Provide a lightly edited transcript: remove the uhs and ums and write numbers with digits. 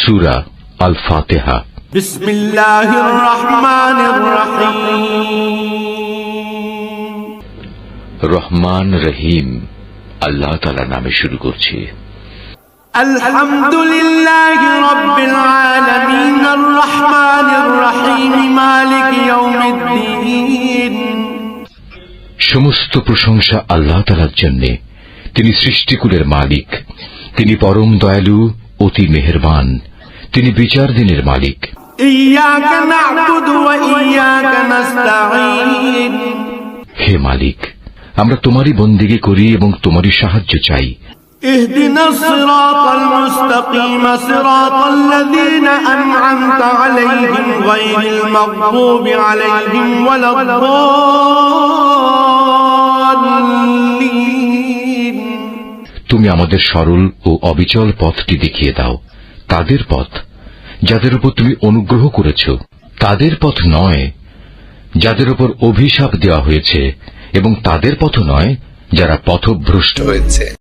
সূরা আল ফাতিহা। বিসমিল্লাহির রহমানির রহিম। রহমান রহিম আল্লাহ তাআলার নামে শুরু করছি। আলহামদুলিল্লাহি রাব্বিল আলামিন আর রহমানির রহিম মালিক ইয়াউমিদ্দিন। সমস্ত প্রশংসা আল্লাহ তাআলার জন্য। তিনি সৃষ্টিকুলের মালিক, তিনি পরম দয়ালু, অতি মেহেরবান, তিনি বিচার দিনের মালিক। ইয়াকা না'বুদু ওয়া ইয়াকা নাস্তাঈন। হে মালিক, আমরা তোমারই বন্দেগী করি এবং তোমারই সাহায্য চাই। ইহদিনাস সিরাতাল মুস্তাকিম সিরাতাল্লাযীনা আন'আমতা আলাইহিম গায়রিল মাগদুবি আলাইহিম ওয়ালাদ-দাল্লিন। তুমি আমাদের সরল ও অবিচল পথটি দেখিয়ে দাও, তাদের পথ যাদের উপর তুমি অনুগ্রহ করেছ, তাদের পথ নয় যাদের উপর অভিশাপ দেওয়া হয়েছে, এবং তাদের পথ নয় যারা পথভ্রষ্ট হয়েছে।